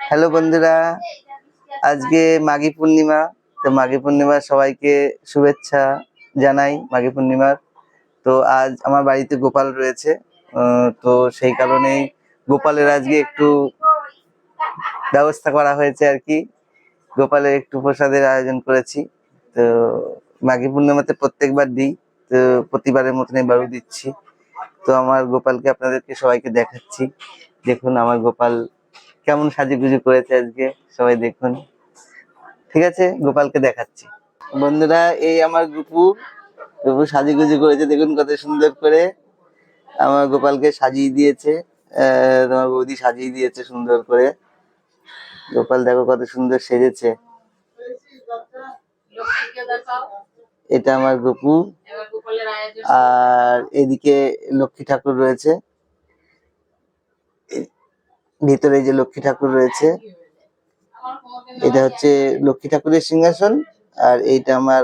Hello বন্ধুরা, আজকে মাঘী পূর্ণিমা। তো মাঘী পূর্ণিমার সবাইকে শুভেচ্ছা জানাই মাঘী পূর্ণিমার। তো আজ আমার বাড়িতে গোপাল রয়েছে, তো সেই কারণেই গোপালের আজকে একটু ব্যবস্থা করা হয়েছে আর কি। গোপালের একটু প্রসাদের আয়োজন করেছি। তো মাঘী পূর্ণিমাতে প্রত্যেকবার দিই, তো প্রতিবারের মতন এবারও দিচ্ছি। তো আমার গোপালকে আপনাদেরকে সবাইকে দেখাচ্ছি। দেখুন আমার গোপাল কেমন সাজুগুজু করেছে আজকে, সবাই দেখুন। ঠিক আছে, গোপালকে দেখাচ্ছি। বন্ধুরা, এই আমার গুপু সাজুগুজু করেছে, দেখুন কত সুন্দর করে আমার গোপালকে সাজিয়ে দিয়েছে। তোমার বৌদি সাজিয়ে দিয়েছে সুন্দর করে। গোপাল দেখো কত সুন্দর সেজেছে। এটা আমার গুপু, আর এদিকে লক্ষ্মী ঠাকুর রয়েছে। ভিতরে যে লক্ষ্মী ঠাকুর রয়েছে, এটা হচ্ছে লক্ষ্মী ঠাকুরের সিংহাসন, আর এইটা আমার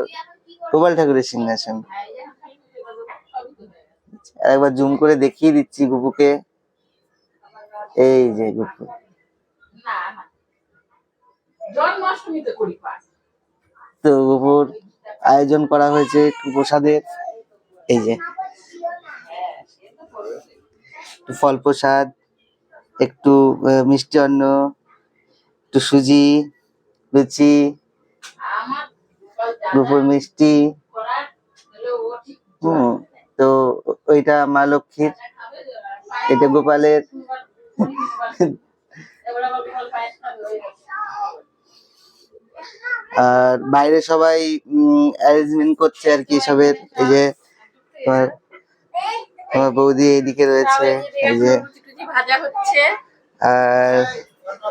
গোপাল ঠাকুরের সিংহাসন। একবার জুম করে দেখিয়ে দিচ্ছি গুপুকে। এই যে গুপু, তো গুপুর আয়োজন করা হয়েছে একটু প্রসাদের। এই যে ফল প্রসাদ, একটু মিষ্টি অন্ন, একটু সুজি, লুচি, গুপুর মিষ্টি। তো ওইটা মা লক্ষ্মীর, এটা গোপালের। আর বাইরে সবাই অ্যারেঞ্জমেন্ট করছে আর কি সবের। এই যে তোমার বৌদি এইদিকে রয়েছে, এই যে। আর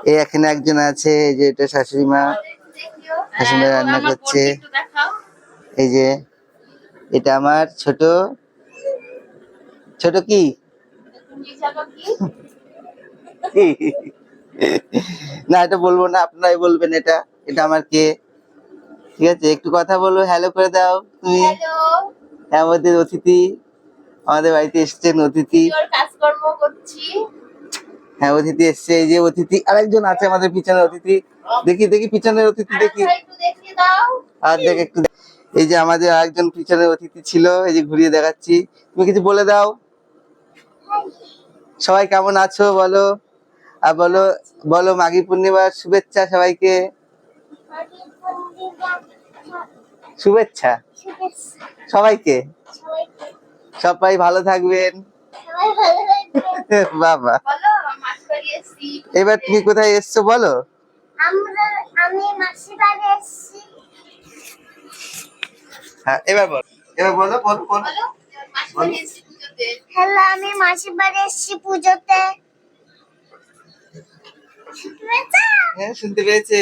এই এখানে একজন আছে, এই যে এটা শাশুড়ি মা, শাশুড়ি মা রান্না করছে। এই যে এটা আমার ছোট ছোট কি না, এটা বলবো না, আপনারাই বলবেন। এটা এটা আমার কে। ঠিক আছে, একটু কথা বলো, হ্যালো করে দাও তুমি। আমাদের অতিথি, আমাদের বাড়িতে এসছেন অতিথি। কাজকর্ম করছি। হ্যাঁ, অতিথি এসছে। এই যে অতিথি আরেকজন আছে আমাদের পিছনে অতিথি। দেখি দেখি পিছনের অতিথি দেখি, আর দেখ একটু। এই যে আমাদের আরেকজন পিছনের অতিথি ছিল, এই যে ঘুরিয়ে দেখাচ্ছি। তুমি কিছু বলে দাও। সবাই কেমন আছো বলো, আর বলো বলো মাঘী পূর্ণিমার শুভেচ্ছা সবাইকে। শুভেচ্ছা সবাইকে, সবাই ভালো থাকবেন। বাবা, এবার তুমি কোথায় এসছো বলো। আমি মাসির বাড়ি এসেছি। হ্যাঁ, এবার বলো, এবার বলো বলো বলো। হ্যালো, আমি মাসির বাড়ি এসেছি পুজোতে। হ্যাঁ, শুনতে পেয়েছে।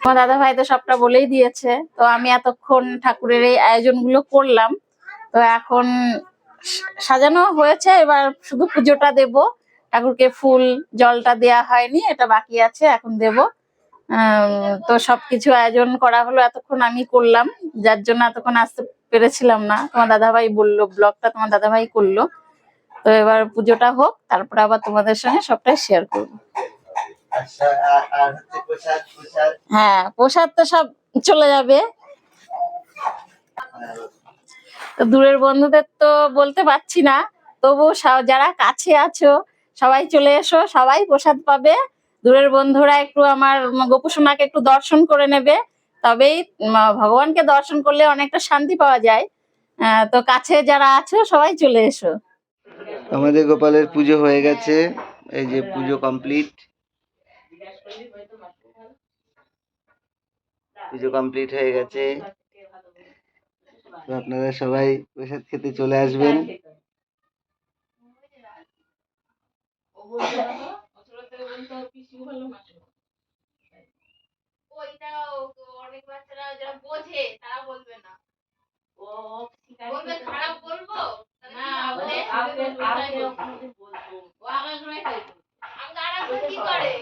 আমার দাদা ভাই তো সবটা বলেই দিয়েছে। তো আমি এতক্ষণ ঠাকুরের এই আয়োজন গুলো করলাম। তো এখন সাজানো হয়েছে, এবার শুধু পুজোটা দেব। ঠাকুরকে ফুল জলটা দেয়া হয়নি, এটা বাকি আছে, এখন দেব। তো সবকিছু আয়োজন করা হলো, এতক্ষণ আমি করলাম, যার জন্য এতক্ষণ আসতে পেরেছিলাম না। তোমার দাদা ভাই বললো, ব্লগটা তোমার দাদা ভাই করলো। তো এবার পুজোটা হোক, তারপরে আবার তোমাদের সঙ্গে সবটাই শেয়ার করবো। হ্যাঁ, প্রসাদ তো সব চলে যাবে। তো দূরের বন্ধুদের তো বলতে পারছি না, তবু যারা কাছে আছো সবাই চলে এসো, সবাই প্রসাদ পাবে। দূরের বন্ধুরা একটু আমার গোপু সোনাকে একটু দর্শন করে নেবে, তবেই ভগবানকে দর্শন করলে অনেকটা শান্তি পাওয়া যায়। তো কাছে যারা আছো সবাই চলে এসো। আমাদের গোপালের পুজো হয়ে গেছে, এই যে পুজো কমপ্লিট। পুজো কমপ্লিট হয়ে গেছে। তো আপনারা সবাই প্রসাদ খেতে চলে আসবেন। অনেক বাচ্চারা যারা বোঝে তারা বলবে না, বলবে খারাপ বলবো না, কি করে